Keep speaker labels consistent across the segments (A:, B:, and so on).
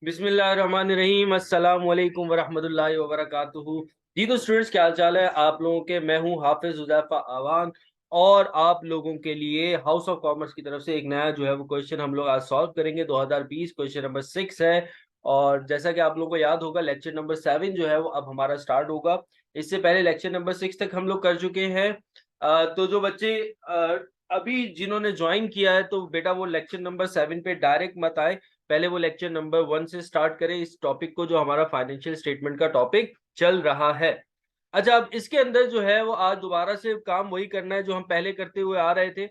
A: बिस्मिल्लाहिर्रहमानिर्रहीम अस्सलाम वालेकुम वरहमतुल्लाहि वबरकातुहू। जी तो स्टूडेंट्स, क्या हाल चाल है आप लोगों के। मैं हूं हाफिज हुज़ैफा अवान और आप लोगों के लिए हाउस ऑफ कॉमर्स की तरफ से एक नया जो है वो क्वेश्चन हम लोग आज सॉल्व करेंगे। 2020 क्वेश्चन नंबर 6 है और जैसा कि आप लोगों को याद होगा लेक्चर नंबर 7 जो है वो अब हमारा स्टार्ट होगा। इससे पहले लेक्चर नंबर 6 तक हम लोग कर चुके हैं। तो जो बच्चे अभी जिन्होंने ज्वाइन किया है तो बेटा वो लेक्चर नंबर 7 पे डायरेक्ट मत आए, पहले वो लेक्चर नंबर 1 से स्टार्ट करें इस टॉपिक को जो हमारा फाइनेंशियल स्टेटमेंट का टॉपिक चल रहा है। अच्छा, अब इसके अंदर जो है वो आज दोबारा से काम वही करना है जो हम पहले करते हुए आ रहे थे।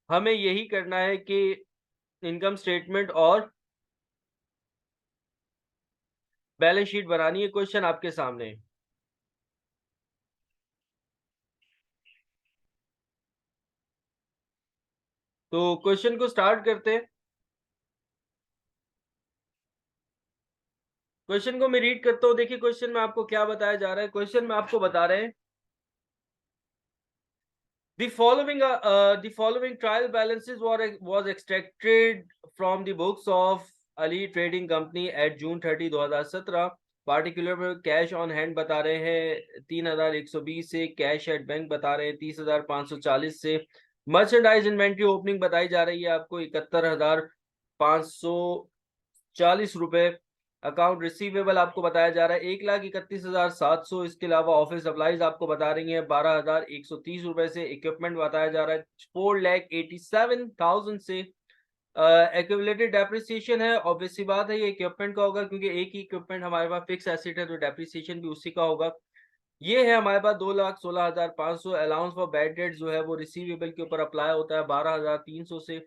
A: हमें यही करना है कि इनकम स्टेटमेंट और बैलेंस शीट बनानी है। क्वेश्चन आपके सामने है। तो क्वेश्चन को स्टार्ट करते हैं। क्वेश्चन को मैं रीड करता हूँ। देखिए क्वेश्चन में आपको क्या बताया जा रहा है। क्वेश्चन में आपको बता रहे हैं the following trial balances was extracted from the books of Ali Trading Company at June 30, 2017। Particular में कैश ऑन हैंड बता रहे हैं 3120 से, कैश एट बैंक बता रहे हैं 30,540 से, मर्चेंडाइज इन्वेंट्री ओपनिंग बताई जा रही है आपको 71,540 रुपए। अकाउंट रिसीवेबल आपको बताया जा रहा है 1,31,700। इसके अलावा ऑफिस सप्लाईज आपको बता रही है 12,130 रुपए से। इक्विपमेंट बताया जा रहा है 4,87,000 से। एक्यूमुलेटेड डेप्रिसिएशन है, ऑब्वियस सी बात है ये इक्विपमेंट का होगा क्योंकि एक ही इक्विपमेंट हमारे पास फिक्स एसेट है तो डेप्रिसिएशन भी उसी का होगा। ये है हमारे पास 2,16,500। अलाउंस फॉर बैड डेट जो है वो रिसीवेबल के ऊपर अप्लाई होता है 12,300 से।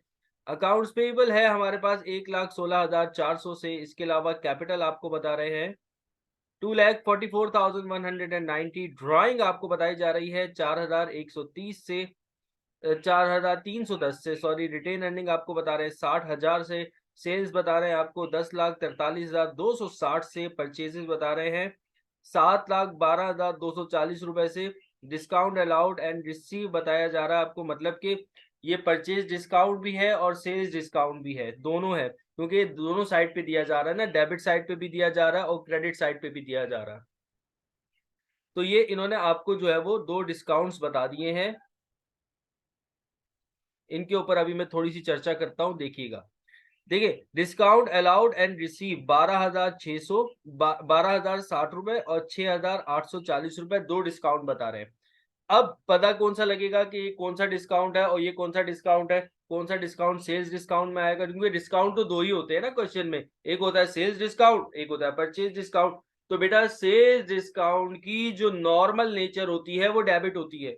A: अकाउंट्स पेएबल है हमारे पास 1,16,400 से। इसके अलावा कैपिटल आपको बता रहे हैं 2,44,190। ड्राइंग आपको बताई जा रही है 4,130 से, 4,310 से सॉरी। रिटेन अर्निंग आपको बता रहे हैं 60,000 से। सेल्स बता रहे हैं आपको 10,43,260 से। परचेजेस बता रहे हैं 7,12,240 रुपए से। डिस्काउंट अलाउड एंड रिसीव बताया जा रहा है आपको, मतलब कि ये परचेज डिस्काउंट भी है और सेल्स डिस्काउंट भी है, दोनों है क्योंकि दोनों साइड पे दिया जा रहा है ना, डेबिट साइड पे भी दिया जा रहा है और क्रेडिट साइड पे भी दिया जा रहा है। तो ये इन्होंने आपको जो है वो दो डिस्काउंट्स बता दिए हैं। इनके ऊपर अभी मैं थोड़ी सी चर्चा करता हूं, देखिएगा। देखिए डिस्काउंट अलाउड एंड रिसीव 12,600, 12,060 रुपए और 6,840 रुपए, दो डिस्काउंट बता रहे हैं। अब पता कौन सा लगेगा कि ये कौन सा डिस्काउंट है और ये कौन सा डिस्काउंट है। कौन सा डिस्काउंट सेल्स डिस्काउंट में आएगा, क्योंकि डिस्काउंट तो दो ही होते हैं ना क्वेश्चन में, एक होता है सेल्स डिस्काउंट, एक होता है परचेज डिस्काउंट। तो बेटा सेल्स डिस्काउंट की जो नॉर्मल नेचर होती है वो डेबिट होती है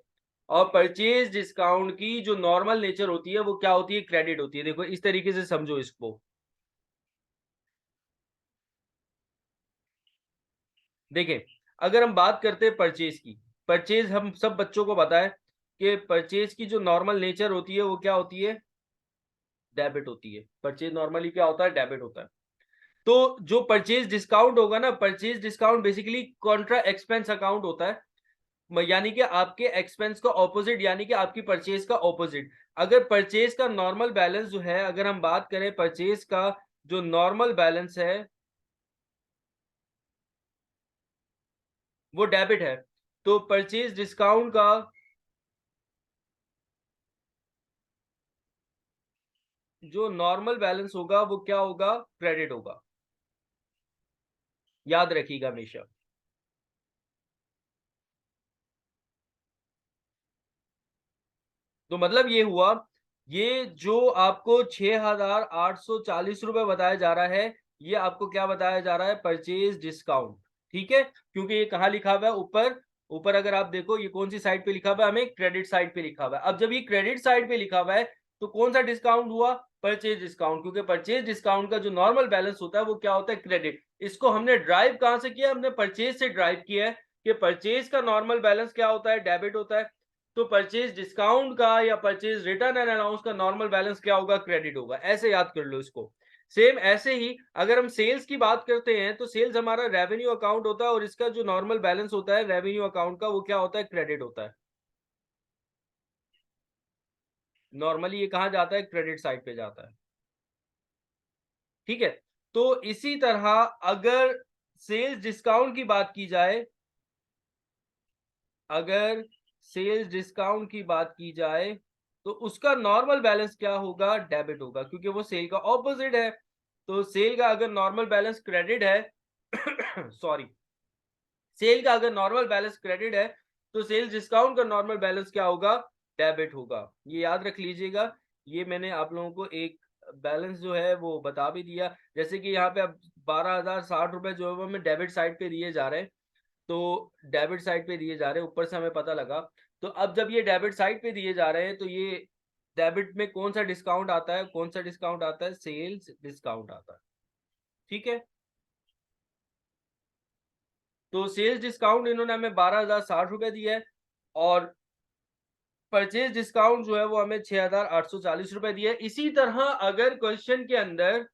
A: और परचेज डिस्काउंट की जो नॉर्मल नेचर होती है वो क्या होती है, क्रेडिट होती है। देखो इस तरीके से समझो इसको। देखिए अगर हम बात करते हैं परचेज की, परचेज हम सब बच्चों को पता है कि परचेज की जो नॉर्मल नेचर होती है वो क्या होती है, डेबिट होती है। परचेज नॉर्मली क्या होता है, डेबिट होता है। तो जो परचेज डिस्काउंट होगा ना, purchase discount basically Contra expense account होता है, यानी कि आपके एक्सपेंस का ऑपोजिट, यानी कि आपकी परचेज का ऑपोजिट। अगर परचेज का नॉर्मल बैलेंस जो है, अगर हम बात करें परचेज का जो नॉर्मल बैलेंस है वो डेबिट है, तो परचेज डिस्काउंट का जो नॉर्मल बैलेंस होगा वो क्या होगा, क्रेडिट होगा। याद रखिएगा हमेशा। तो मतलब ये हुआ, ये जो आपको 6,840 रुपए बताया जा रहा है, ये आपको क्या बताया जा रहा है, परचेज डिस्काउंट। ठीक है, क्योंकि ये कहाँ लिखा हुआ है, ऊपर। ऊपर अगर आप देखो ये कौन सी साइड पे लिखा हुआ है, हमें क्रेडिट साइड पे लिखा हुआ है। अब जब ये क्रेडिट साइड पे लिखा हुआ है तो कौन सा डिस्काउंट हुआ, परचेज डिस्काउंट, क्योंकि परचेज डिस्काउंट का जो नॉर्मल बैलेंस होता है वो क्या होता है, क्रेडिट। इसको हमने ड्राइव कहां से किया, हमने परचेज से ड्राइव किया है कि परचेज का नॉर्मल बैलेंस क्या होता है, डेबिट होता है। तो परचेज डिस्काउंट का या परचेज रिटर्न एंड अलाउंस का नॉर्मल बैलेंस क्या होगा, क्रेडिट होगा। ऐसे याद कर लो इसको। सेम ऐसे ही अगर हम सेल्स की बात करते हैं तो सेल्स हमारा रेवेन्यू अकाउंट होता है और इसका जो नॉर्मल बैलेंस होता है रेवेन्यू अकाउंट का वो क्या होता है, क्रेडिट होता है। नॉर्मली ये कहां जाता है, क्रेडिट साइड पे जाता है। ठीक है, तो इसी तरह अगर सेल्स डिस्काउंट की बात की जाए, अगर सेल्स डिस्काउंट की बात की जाए, तो उसका नॉर्मल बैलेंस क्या होगा? डेबिट होगा, क्योंकि वो सेल का ऑपोजिट है। तो सेल का अगर नॉर्मल बैलेंस क्रेडिट है सॉरी, सेल का अगर नॉर्मल बैलेंस क्रेडिट है, तो सेल्स डिस्काउंट का नॉर्मल बैलेंस क्या होगा? डेबिट होगा। ये याद रख लीजिएगा। ये मैंने आप लोगों को एक बैलेंस जो है वो बता भी दिया। जैसे कि यहाँ पे अब 12,060 रुपए जो है वो हमें डेबिट साइड पे दिए जा रहे हैं। तो डेबिट साइड पे दिए जा रहे हैं, ऊपर से हमें पता लगा। तो अब जब ये डेबिट साइड पे दिए जा रहे हैं, तो ये डेबिट में कौन सा डिस्काउंट आता है? कौन सा डिस्काउंट आता है? सेल्स डिस्काउंट आता है। ठीक है? तो सेल्स डिस्काउंट इन्होंने हमें 12,060 रुपए दिया है, और परचेज डिस्काउंट जो है वो हमें 6,840 रुपए दिया है। इसी तरह अगर क्वेश्चन के अंदर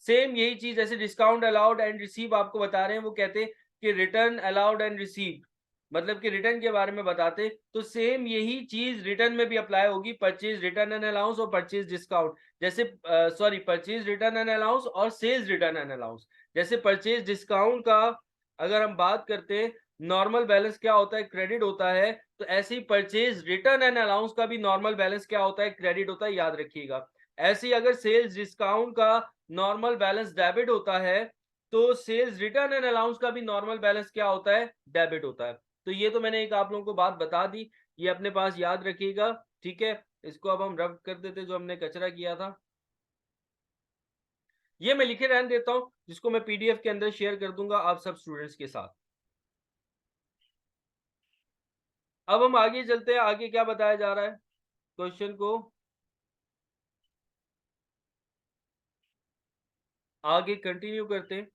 A: सेम यही चीज, जैसे डिस्काउंट अलाउड एंड रिसीव आपको बता रहे हैं, वो कहते हैं कि रिटर्न अलाउड एंड रिसीव, मतलब कि रिटर्न के बारे में बताते, तो सेम यही चीज रिटर्न में भी अप्लाई होगी। परचेज रिटर्न एंड अलाउंस और परचेज डिस्काउंट, जैसे sorry, purchase return and allowance और सेल्स रिटर्न एंड अलाउंस। जैसे परचेज डिस्काउंट का अगर हम बात करते हैं, नॉर्मल बैलेंस क्या होता है? क्रेडिट होता है। तो ऐसे ही परचेज रिटर्न एंड अलाउंस का भी नॉर्मल बैलेंस क्या होता है? क्रेडिट होता है, याद रखिएगा। ऐसे ही अगर सेल्स डिस्काउंट का नॉर्मल बैलेंस डेबिट होता है, तो सेल्स रिटर्न एंड अलाउंस का भी नॉर्मल बैलेंस क्या होता है? डेबिट होता है। तो ये तो मैंने एक आप लोगों को बात बता दी, ये अपने पास याद रखिएगा। ठीक है? इसको अब हम रब कर देते जो हमने कचरा किया था। ये मैं लिखे रहने देता हूँ, जिसको मैं पीडीएफ के अंदर शेयर कर दूंगा आप सब स्टूडेंट्स के साथ। अब हम आगे चलते हैं, आगे क्या बताया जा रहा है क्वेश्चन को, आगे कंटिन्यू करते हैं।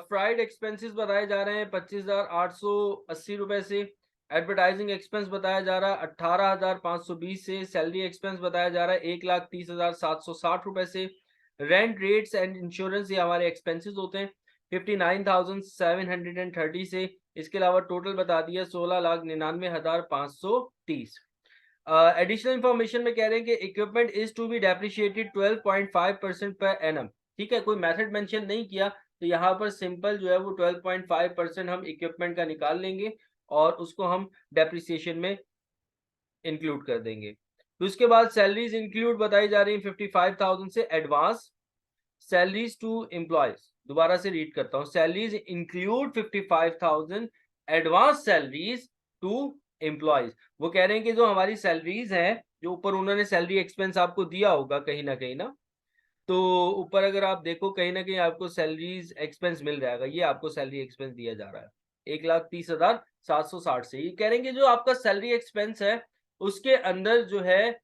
A: फ्राइड एक्सपेंसेस बताए जा रहे हैं 25,880 रुपए से। एडवर्टाइजिंग एक्सपेंस बताया जा रहा है 18,520 से। सैलरी एक्सपेंस बताया जा रहा है 1,30,760 रुपए से। रेंट, रेट्स एंड इंश्योरेंस, ये हमारे एक्सपेंसेस होते हैं 59,730 से। इसके अलावा टोटल बता दिया 16,99,530। एडिशनल इंफॉर्मेशन में कह रहे हैं कि equipment is to be depreciated 12.5% per annum. ठीक है, कोई मेथड मेंशन नहीं किया, तो यहाँ पर सिंपल जो है वो 12.5% हम इक्विपमेंट का निकाल लेंगे और उसको हम डेप्रिसिएशन में इंक्लूड कर देंगे। तो उसके बाद सैलरीज इंक्लूड बताई जा रही है 55,000 से एडवांस सैलरीज टू एम्प्लॉयज। दोबारा से रीड करता हूँ, salaries include 55,000 advance salaries to employees. वो कह रहे हैं कि जो हमारी सैलरीज हैं, जो ऊपर उन्होंने सैलरी एक्सपेंस आपको दिया होगा कहीं ना, तो ऊपर अगर आप देखो कहीं ना कहीं आपको सैलरीज एक्सपेंस मिल जाएगा। ये आपको सैलरी एक्सपेंस दिया जा रहा है 1,30,760 से। ये कह रहे हैं कि जो आपका सैलरी एक्सपेंस है, उसके अंदर जो है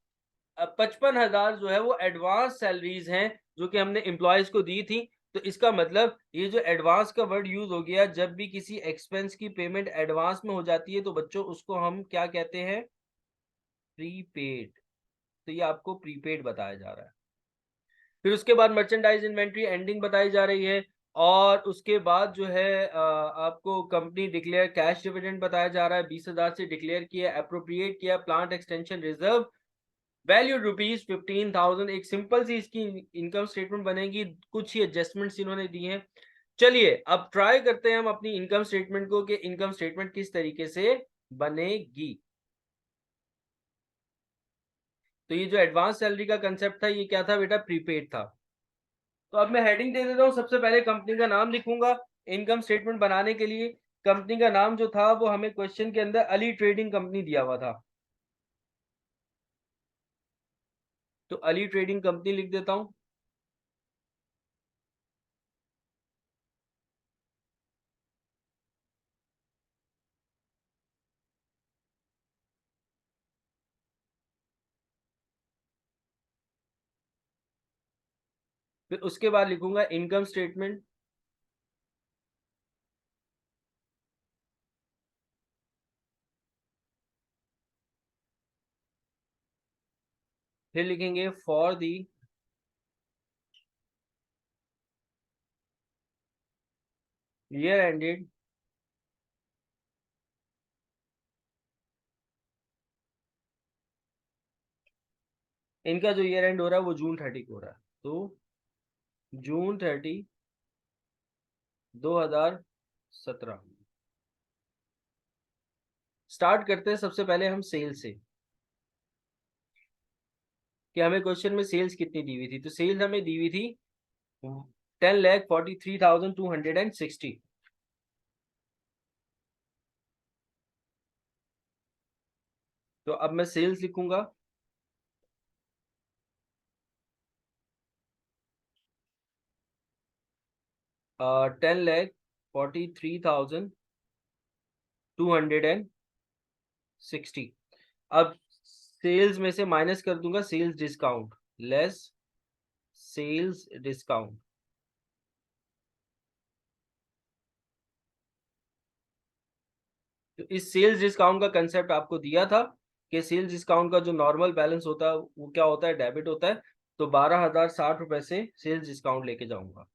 A: 55,000 जो है वो एडवांस सैलरीज हैं, जो कि हमने एम्प्लॉयज को दी थी। तो इसका मतलब ये जो एडवांस का वर्ड यूज हो गया, जब भी किसी एक्सपेंस की पेमेंट एडवांस में हो जाती है, तो बच्चों उसको हम क्या कहते हैं? प्रीपेड। तो ये आपको प्रीपेड बताया जा रहा है। फिर उसके बाद मर्चेंडाइज इन्वेंट्री एंडिंग बताई जा रही है, और उसके बाद जो है आपको कंपनी डिक्लेयर कैश डिविडेंड बताया जा रहा है 20,000 से डिक्लेयर किया, अप्रोप्रिएट किया प्लांट एक्सटेंशन रिजर्व वैल्यू ₹15,000। एक सिंपल सी इसकी इनकम स्टेटमेंट बनेगी, कुछ ही एडजस्टमेंट्स इन्होंने दी हैं। चलिए अब ट्राई करते हैं हम अपनी इनकम स्टेटमेंट को, कि इनकम स्टेटमेंट किस तरीके से बनेगी। तो ये जो एडवांस सैलरी का कंसेप्ट था, ये क्या था बेटा? प्रीपेड था। तो अब मैं हेडिंग दे देता हूँ, सबसे पहले कंपनी का नाम लिखूंगा इनकम स्टेटमेंट बनाने के लिए। कंपनी का नाम जो था वो हमें क्वेश्चन के अंदर अली ट्रेडिंग कंपनी दिया हुआ था, तो अली ट्रेडिंग कंपनी लिख देता हूँ। फिर उसके बाद लिखूंगा इनकम स्टेटमेंट। फिर लिखेंगे फॉर दी ईयर एंडेड इनका जो ईयर एंड हो रहा है वो जून 30 को हो रहा है, तो जून 30 2017। स्टार्ट करते हैं सबसे पहले हम सेल से, कि हमें क्वेश्चन में सेल्स कितनी दी हुई थी। तो सेल्स हमें दी हुई थी 10,43,260। तो अब मैं सेल्स लिखूंगा, 10,43,260। अब सेल्स में से माइनस कर दूंगा sales discount, less sales discount. तो इस सेल्स डिस्काउंट का कंसेप्ट आपको दिया था कि सेल्स डिस्काउंट का जो नॉर्मल बैलेंस होता है वो क्या होता है, डेबिट होता है। तो 12,060 रुपए से सेल्स डिस्काउंट लेके जाऊंगा।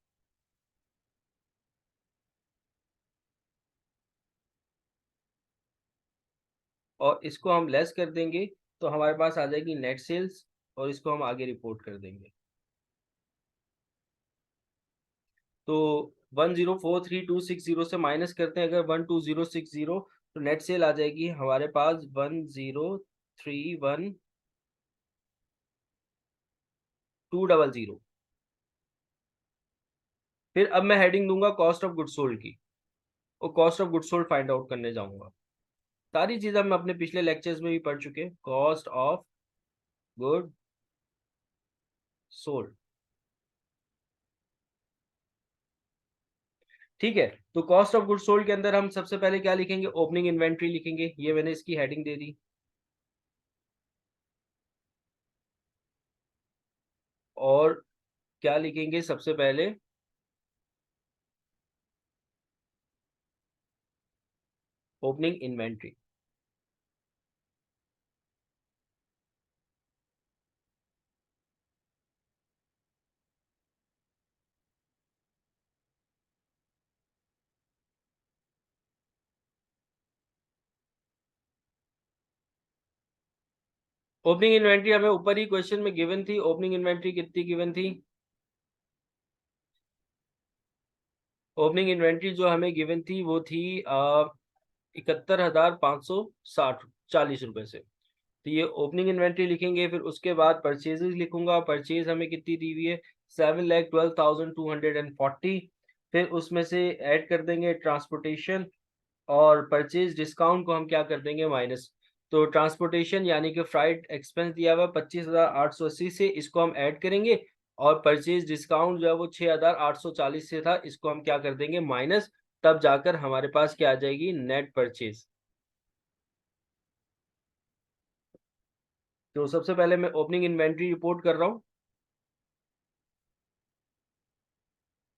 A: और इसको हम लेस कर देंगे, तो हमारे पास आ जाएगी नेट सेल्स, और इसको हम आगे रिपोर्ट कर देंगे। तो 10,43260 से माइनस करते हैं अगर 12,060, तो नेट सेल आ जाएगी हमारे पास 10,31200। फिर अब मैं हेडिंग दूंगा कॉस्ट ऑफ गुड सोल्ड की, और cost of good sold find out करने जाऊंगा। सारी चीजें हम अपने पिछले लेक्चर्स में भी पढ़ चुके हैं, कॉस्ट ऑफ गुड सोल्ड। ठीक है, तो कॉस्ट ऑफ गुड सोल्ड के अंदर हम सबसे पहले क्या लिखेंगे, ओपनिंग इन्वेंट्री लिखेंगे। ये मैंने इसकी हेडिंग दे दी। और क्या लिखेंगे सबसे पहले, ओपनिंग इन्वेंट्री। ओपनिंग इन्वेंट्री हमें ऊपर ही क्वेश्चन में गिवन थी। ओपनिंग इन्वेंट्री कितनी गिवन थी, ओपनिंग इन्वेंट्री जो हमें गिवन थी वो थी 71,560 40 रुपए से। तो ये ओपनिंग इन्वेंट्री लिखेंगे। फिर उसके बाद परचेजेस लिखूंगा। परचेज हमें कितनी दी हुई है, 7,12,240। फिर उसमें से ऐड कर देंगे ट्रांसपोर्टेशन, और परचेज डिस्काउंट को हम क्या कर देंगे, माइनस। तो ट्रांसपोर्टेशन यानी कि फ्राइट एक्सपेंस दिया हुआ 25,880 से, इसको हम ऐड करेंगे। और परचेज डिस्काउंट जो है वो 6,840 से था, इसको हम क्या कर देंगे, माइनस। तब जाकर हमारे पास क्या आ जाएगी, नेट परचेज। तो सबसे पहले मैं ओपनिंग इन्वेंट्री रिपोर्ट कर रहा हूँ,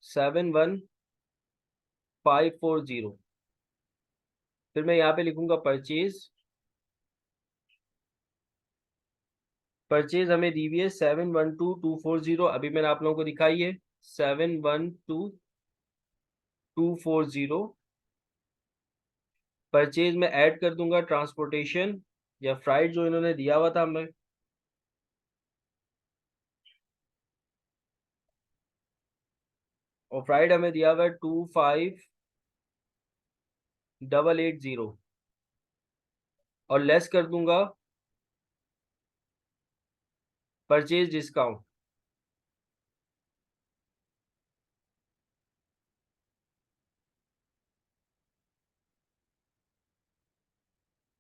A: 71540। फिर मैं यहाँ पे लिखूंगा परचेज। परचेज हमें दी हुई है 712,240, अभी मैंने आप लोगों को दिखाई है 712,240। परचेज में ऐड कर दूंगा ट्रांसपोर्टेशन या फ्राइट जो इन्होंने दिया हुआ था हमें, और फ्राइट हमें दिया हुआ है 25,880। और लेस कर दूंगा परचेज डिस्काउंट।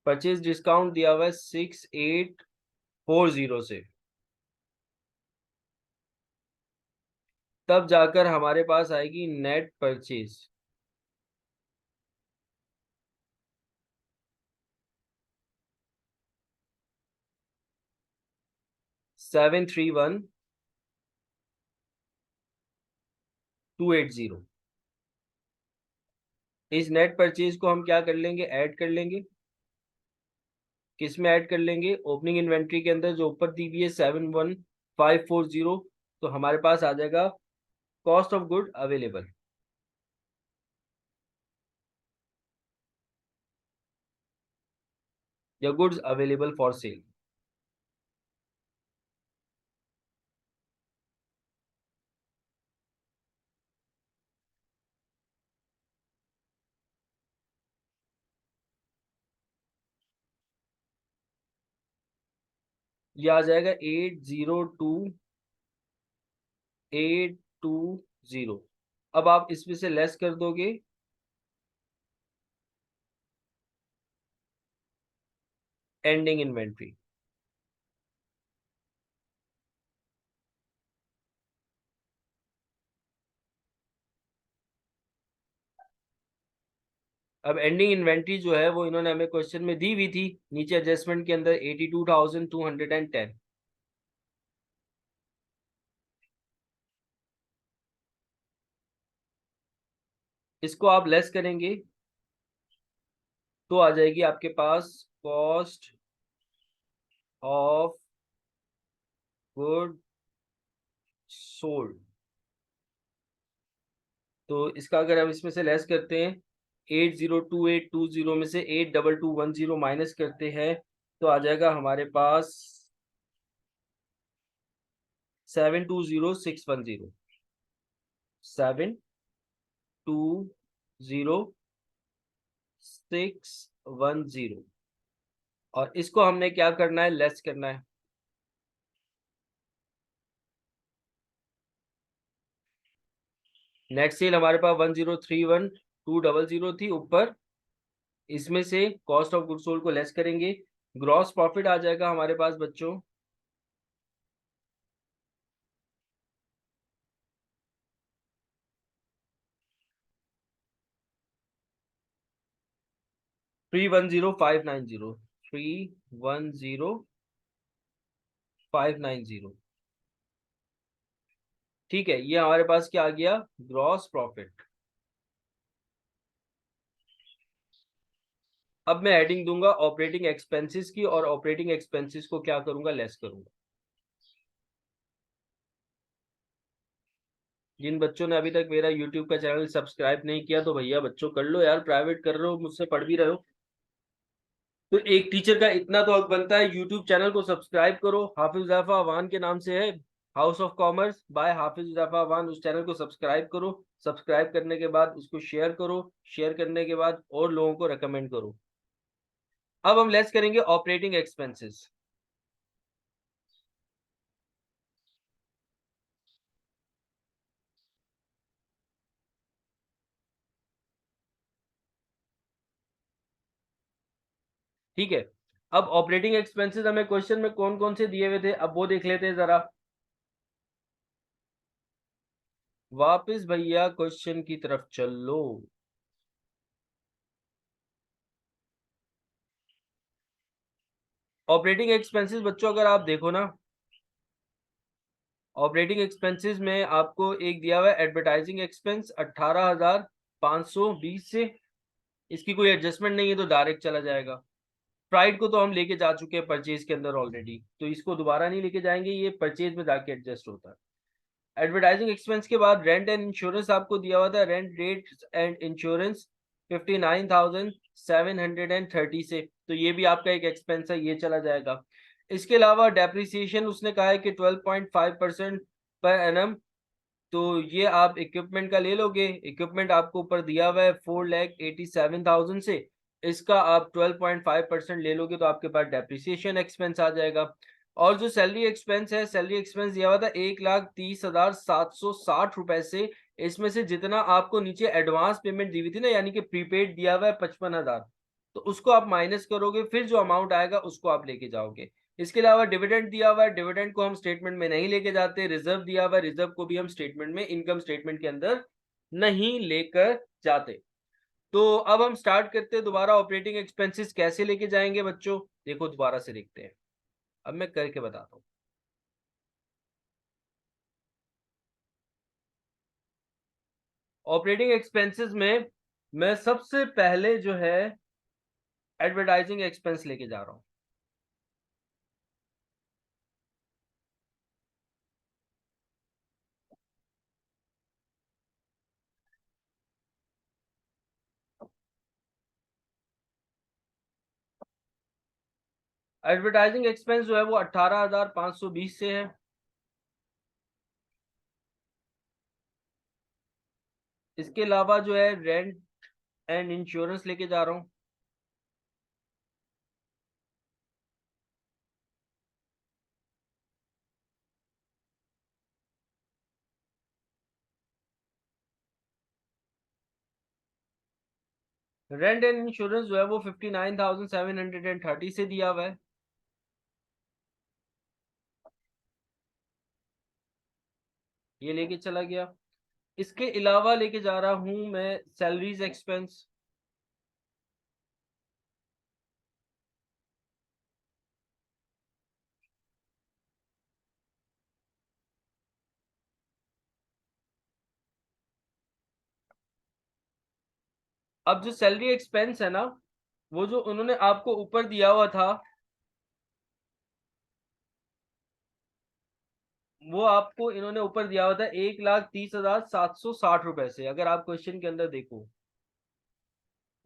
A: परचेज डिस्काउंट दिया हुआ है 6,840 से। तब जाकर हमारे पास आएगी नेट परचेज, 731,280। इस नेट परचेज को हम क्या कर लेंगे, ऐड कर लेंगे। किस में ऐड कर लेंगे, ओपनिंग इन्वेंट्री के अंदर जो ऊपर दी हुई है 71540। तो हमारे पास आ जाएगा कॉस्ट ऑफ गुड अवेलेबल, या गुड्स अवेलेबल फॉर सेल। ये आ जाएगा 802820। अब आप इसमें से लेस कर दोगे एंडिंग इन्वेंट्री। अब एंडिंग इन्वेंट्री जो है वो इन्होंने हमें क्वेश्चन में दी हुई थी, नीचे एडजस्टमेंट के अंदर 82,210। इसको आप लेस करेंगे तो आ जाएगी आपके पास कॉस्ट ऑफ गुड सोल्ड। तो इसका अगर हम इसमें से लेस करते हैं, 802820 में से 82210 माइनस करते हैं, तो आ जाएगा हमारे पास 720610। 720610। और इसको हमने क्या करना है, लेस करना है। नेट सेल हमारे पास 1031200 थी ऊपर, इसमें से कॉस्ट ऑफ गुड सोल्ड को लेस करेंगे, ग्रॉस प्रॉफिट आ जाएगा हमारे पास बच्चों 310590। 310590। ठीक है, ये हमारे पास क्या आ गया, ग्रॉस प्रॉफिट। अब मैं हेडिंग दूंगा ऑपरेटिंग एक्सपेंसेस की, और ऑपरेटिंग एक्सपेंसेस को क्या करूंगा, लेस करूंगा। जिन बच्चों ने अभी तक मेरा यूट्यूब का चैनल सब्सक्राइब नहीं किया तो भैया बच्चों कर लो यार, प्राइवेट कर रहे हो, मुझसे पढ़ भी रहे हो, तो एक टीचर का इतना तो हक बनता है, यूट्यूब चैनल को सब्सक्राइब करो, हाफिज उज़ैफा अवान के नाम से है, हाउस ऑफ कॉमर्स बाय हाफिज उज़ैफा अवान। उस चैनल को सब्सक्राइब करो, सब्सक्राइब करने के बाद उसको शेयर करो, शेयर करने के बाद और लोगों को रेकमेंड करो। अब हम लेस करेंगे ऑपरेटिंग एक्सपेंसेस। ठीक है, अब ऑपरेटिंग एक्सपेंसेस हमें क्वेश्चन में कौन कौन से दिए हुए थे, अब वो देख लेते हैं जरा वापस भैया, क्वेश्चन की तरफ चलो। ऑपरेटिंग एक्सपेंसेस बच्चों अगर आप देखो ना, ऑपरेटिंग एक्सपेंसेस में आपको एक दिया हुआ है एडवर्टाइजिंग एक्सपेंस 18,520 से, इसकी कोई एडजस्टमेंट नहीं है तो डायरेक्ट चला जाएगा। प्राइड को तो हम लेके जा चुके हैं परचेज के अंदर ऑलरेडी, तो इसको दोबारा नहीं लेके जाएंगे, ये परचेज में जाके एडजस्ट होता है। एडवर्टाइजिंग एक्सपेंस के बाद रेंट एंड इंश्योरेंस आपको दिया हुआ था, रेंट रेट एंड इंश्योरेंस 59,730 से, तो ये भी आपका एक एक्सपेंस है, ये चला जाएगा। इसके अलावा डेप्रिसिएशन उसने कहा है कि 12.5% पर एनम, तो ये आप इक्विपमेंट का ले लोगे, इक्विपमेंट आपको ऊपर दिया हुआ है 4,87,000 से, इसका आप 12.5% ले लोगे तो आपके पास डेप्रिसिएशन एक्सपेंस आ जाएगा। और जो सैलरी एक्सपेंस है, सैलरी एक्सपेंस दिया हुआ था 1,30,760 से, इसमें से जितना आपको नीचे एडवांस पेमेंट दी हुई थी ना, यानी कि प्रीपेड दिया हुआ है 55,000, तो उसको आप माइनस करोगे, फिर जो अमाउंट आएगा उसको आप लेके जाओगे। इसके अलावा डिविडेंड दिया हुआ है, डिविडेंड को हम स्टेटमेंट में नहीं लेके जाते। रिजर्व दिया हुआ है, रिजर्व को भी हम स्टेटमेंट में, इनकम स्टेटमेंट के अंदर नहीं लेकर जाते। तो अब हम स्टार्ट करते हैं दोबारा, ऑपरेटिंग एक्सपेंसेस कैसे लेके जाएंगे बच्चों, देखो दोबारा से देखते हैं, अब मैं करके बताता हूँ। ऑपरेटिंग एक्सपेंसेस में मैं सबसे पहले जो है एडवर्टाइजिंग एक्सपेंस लेके जा रहा हूँ। एडवर्टाइजिंग एक्सपेंस जो है वो 18,520 से है। इसके अलावा जो है रेंट एंड इंश्योरेंस लेके जा रहा हूँ। रेंट एंड इंश्योरेंस जो है वो 59,730 से दिया हुआ है। ये लेके चला गया। इसके अलावा लेके जा रहा हूं मैं सैलरीज एक्सपेंस। अब जो सैलरी एक्सपेंस है ना, वो जो उन्होंने आपको ऊपर दिया हुआ था, वो आपको इन्होंने ऊपर दिया हुआ था 1,30,760 रुपए से। अगर आप क्वेश्चन के अंदर देखो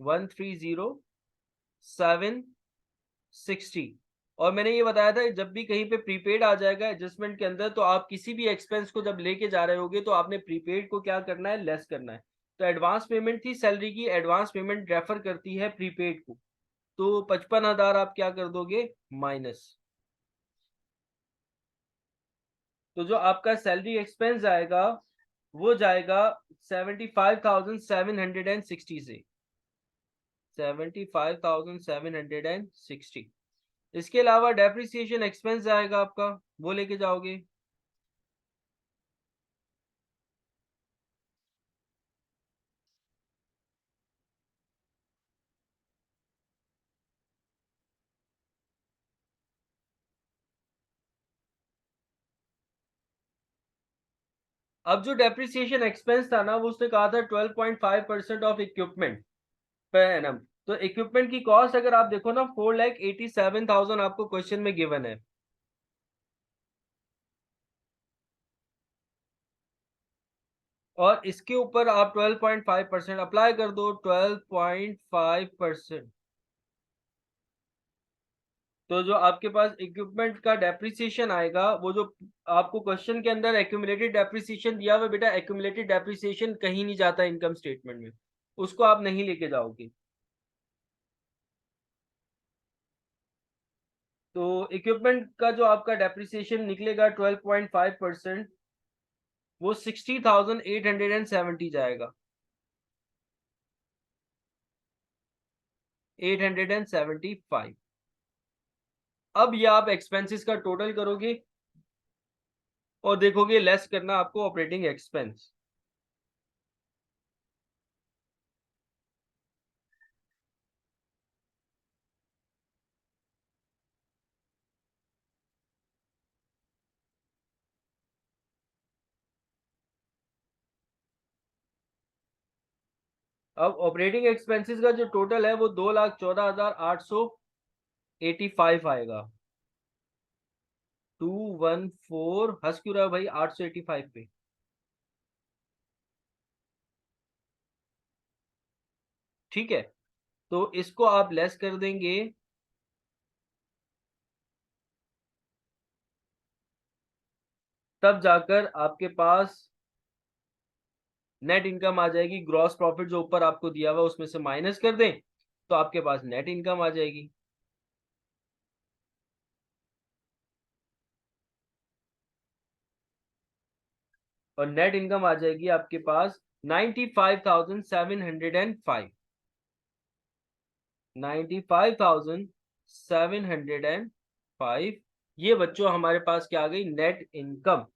A: 1,30,760। और मैंने ये बताया था जब भी कहीं पे प्रीपेड आ जाएगा एडजस्टमेंट के अंदर, तो आप किसी भी एक्सपेंस को जब लेके जा रहे होगे तो आपने प्रीपेड को क्या करना है, लेस करना है। तो एडवांस पेमेंट थी सैलरी की, एडवांस पेमेंट रेफर करती है प्रीपेड को। तो 55,000 आप क्या कर दोगे, माइनस। तो जो आपका सैलरी एक्सपेंस आएगा वो जाएगा 75,760 से, 75,760। इसके अलावा डेप्रिसिएशन एक्सपेंस आएगा आपका, वो लेके जाओगे। अब जो डेप्रिसिएशन एक्सपेंस था ना, वो उसने कहा था 12.5% ऑफ इक्विपमेंट पर एनम। तो इक्विपमेंट की कॉस्ट अगर आप देखो ना, 4,87,000 आपको क्वेश्चन में गिवन है। और इसके ऊपर आप 12.5% अप्लाई कर दो, 12.5%। तो जो आपके पास इक्विपमेंट का डेप्रिसिएशन आएगा, वो जो आपको क्वेश्चन के अंदर एक्यूमुलेटेड डेप्रिसिएशन दिया हुआ, बेटा एक्यूमुलेटेड डेप्रिसिएशन कहीं नहीं जाता इनकम स्टेटमेंट में, उसको आप नहीं लेके जाओगे। तो इक्विपमेंट का जो आपका डेप्रिसिएशन निकलेगा 12.5%, वो 60,870 जाएगा, 875। अब ये आप एक्सपेंसेस का टोटल करोगे और देखोगे लेस करना आपको ऑपरेटिंग एक्सपेंस। अब ऑपरेटिंग एक्सपेंसेस का जो टोटल है वो 2,14,885 आएगा। 214, हंस क्यों रहा है भाई 885 पे? ठीक है, तो इसको आप लेस कर देंगे, तब जाकर आपके पास नेट इनकम आ जाएगी। ग्रॉस प्रॉफिट जो ऊपर आपको दिया हुआ उसमें से माइनस कर दें तो आपके पास नेट इनकम आ जाएगी। और नेट इनकम आ जाएगी आपके पास 95,705, 95,705। ये बच्चों हमारे पास क्या आ गई, नेट इनकम।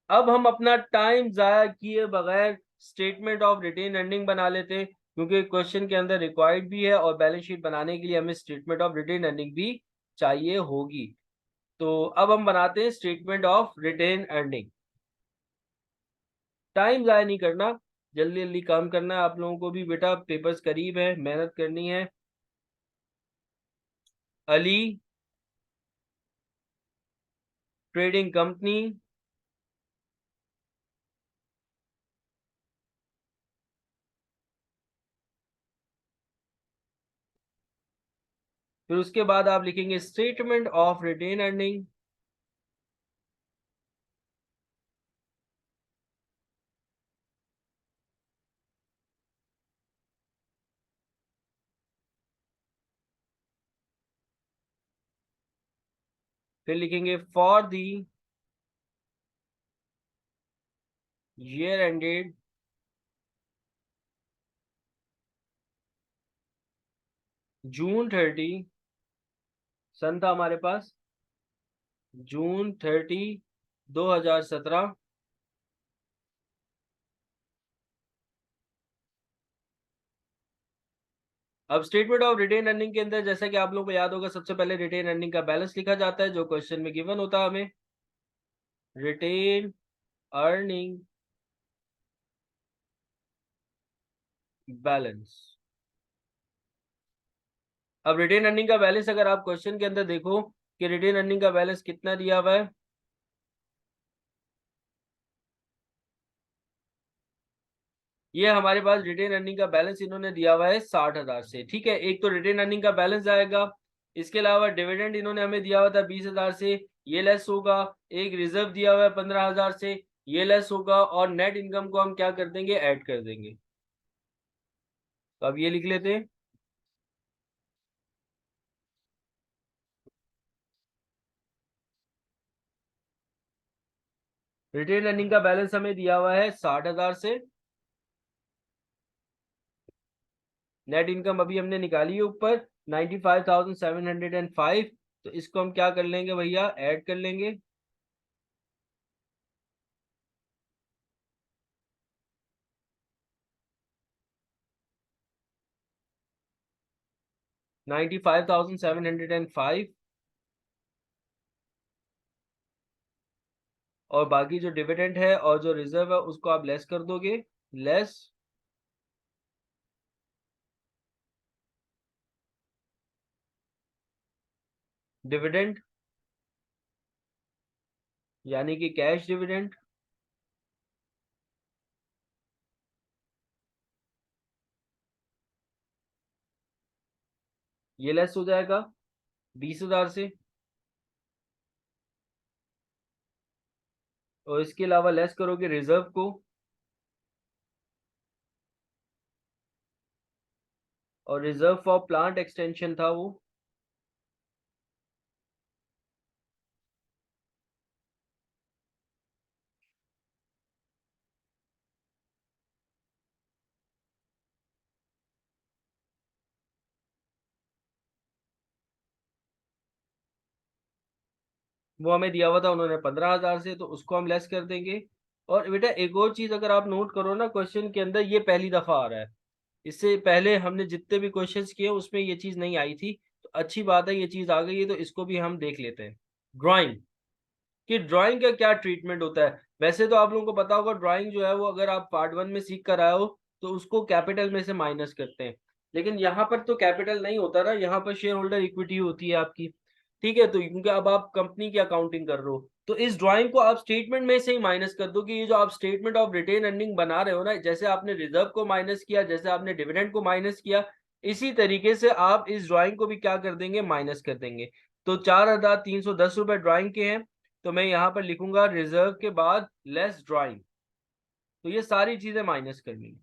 A: अब हम अपना टाइम जाया किए बगैर स्टेटमेंट ऑफ रिटेन अर्निंग बना लेते हैं, क्योंकि क्वेश्चन के अंदर रिक्वायर्ड भी है और बैलेंस शीट बनाने के लिए हमें स्टेटमेंट ऑफ रिटेन अर्निंग भी चाहिए होगी। तो अब हम बनाते हैं statement of retained earning. Time जाया नहीं करना, जल्दी जल्दी काम करना है आप लोगों को भी, बेटा पेपर्स करीब है, मेहनत करनी है। अली ट्रेडिंग कंपनी, फिर उसके बाद आप लिखेंगे स्टेटमेंट ऑफ रिटेन अर्निंग। फिर लिखेंगे for the year ended June 30 सन था हमारे पास, जून 30 2017। अब स्टेटमेंट ऑफ रिटेन अर्निंग के अंदर जैसा कि आप लोगों को याद होगा, सबसे पहले रिटेन अर्निंग का बैलेंस लिखा जाता है जो क्वेश्चन में गिवन होता है हमें। Retained earning balance. अब रिटेन अर्निंग का बैलेंस अगर आप क्वेश्चन के अंदर देखो कि रिटेन अर्निंग का बैलेंस कितना दिया हुआ है, ये हमारे पास रिटेन अर्निंग का बैलेंस इन्होंने दिया हुआ है 60,000 से। ठीक है, एक तो रिटेन अर्निंग का बैलेंस आएगा, इसके अलावा डिविडेंड इन्होंने हमें दिया हुआ था 20,000 से, ये लेस होगा। एक रिजर्व दिया हुआ है 15,000 से, ये लेस होगा। और नेट इनकम को हम क्या कर देंगे, ऐड कर देंगे। तो अब ये लिख लेते हैं। रिटेन अर्निंग का बैलेंस हमें दिया हुआ है 60,000 से। नेट इनकम अभी हमने निकाली है ऊपर 95,705। तो इसको हम क्या कर लेंगे भैया, ऐड कर लेंगे। $95,705 और बाकी जो डिविडेंड है और जो रिजर्व है उसको आप लेस कर दोगे। लेस डिविडेंड यानी कि कैश डिविडेंड, ये लेस हो जाएगा 20,000 से। और इसके अलावा लेस करोगे रिजर्व को, और रिजर्व फॉर प्लांट एक्सटेंशन था वो हमें दिया हुआ था उन्होंने 15,000 से, तो उसको हम लेस कर देंगे। और बेटा एक और चीज अगर आप नोट करो ना, क्वेश्चन के अंदर ये पहली दफा आ रहा है। इससे पहले हमने जितने भी क्वेश्चंस किए उसमें ये चीज नहीं आई थी। तो अच्छी बात है, ये चीज आ गई है, तो इसको भी हम देख लेते हैं। ड्राइंग, कि ड्राइंग का क्या ट्रीटमेंट होता है। वैसे तो आप लोगों को पता होगा ड्राइंग जो है वो अगर आप पार्ट 1 में सीख कर आए हो तो उसको कैपिटल में से माइनस करते हैं। लेकिन यहाँ पर तो कैपिटल नहीं होता ना, यहाँ पर शेयर होल्डर इक्विटी होती है आपकी। ठीक है, तो क्योंकि अब आप कंपनी की अकाउंटिंग कर रहे हो तो इस ड्राइंग को आप स्टेटमेंट में से ही माइनस कर दो कि ये जो आप स्टेटमेंट ऑफ रिटेन अर्निंग बना रहे हो ना, जैसे आपने रिजर्व को माइनस किया, जैसे आपने डिविडेंड को माइनस किया, इसी तरीके से आप इस ड्राइंग को भी क्या कर देंगे, माइनस कर देंगे। तो 4,310 रुपए ड्राइंग के हैं, तो मैं यहाँ पर लिखूंगा रिजर्व के बाद लेस ड्राइंग। तो ये सारी चीजें माइनस करनी है।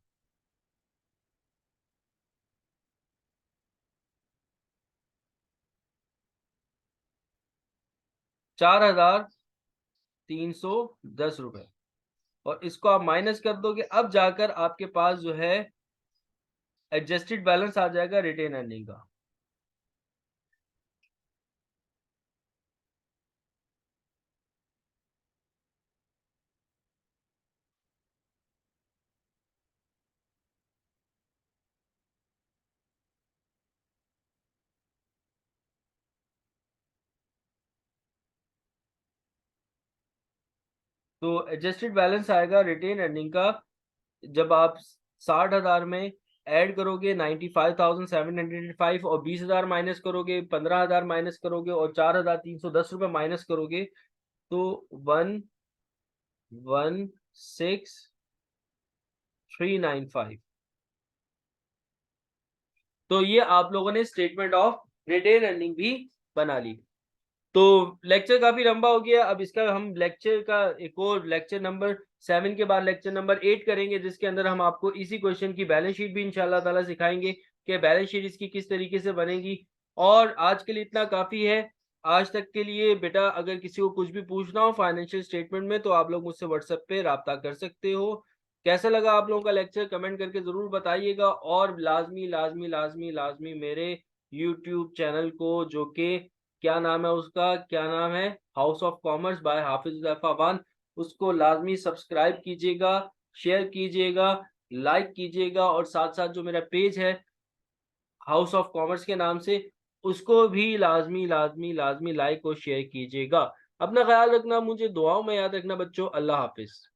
A: 4,310 रुपए, और इसको आप माइनस कर दोगे, अब जाकर आपके पास जो है एडजस्टेड बैलेंस आ जाएगा रिटेन अर्निंग का। तो एडजस्टेड बैलेंस आएगा रिटेन अर्निंग का, जब आप 60,000 में ऐड करोगे 95,705 और 20,000 माइनस करोगे, 15,000 माइनस करोगे और 4,310 रुपए माइनस करोगे, तो 1,16,395। तो ये आप लोगों ने स्टेटमेंट ऑफ रिटेन अर्निंग भी बना ली। तो लेक्चर काफी लंबा हो गया, अब इसका हम लेक्चर का एक और लेक्चर नंबर 7 के बाद लेक्चर नंबर 8 करेंगे, जिसके अंदर हम आपको इसी क्वेश्चन की बैलेंस शीट भी इंशाल्लाह ताला सिखाएंगे कि बैलेंस शीट इसकी किस तरीके से बनेगी। और आज के लिए इतना काफी है। आज तक के लिए बेटा अगर किसी को कुछ भी पूछना हो फाइनेंशियल स्टेटमेंट में तो आप लोग मुझसे व्हाट्सएप पे राब्ता कर सकते हो। कैसा लगा आप लोगों का लेक्चर कमेंट करके जरूर बताइएगा, और लाजमी लाजमी लाजमी लाजमी मेरे यूट्यूब चैनल को, जो कि क्या नाम है उसका, क्या नाम है, हाउस ऑफ कॉमर्स बाय हाफिज हुज़ैफा खान। उसको लाज़मी सब्सक्राइब कीजिएगा, शेयर कीजिएगा, लाइक कीजिएगा और साथ-साथ जो मेरा पेज है हाउस ऑफ कॉमर्स के नाम से, उसको भी लाज़मी लाइक और शेयर कीजिएगा। अपना ख़्याल रखना, मुझे दुआओं में याद रखना बच्चों। अल्लाह हाफ़िज़।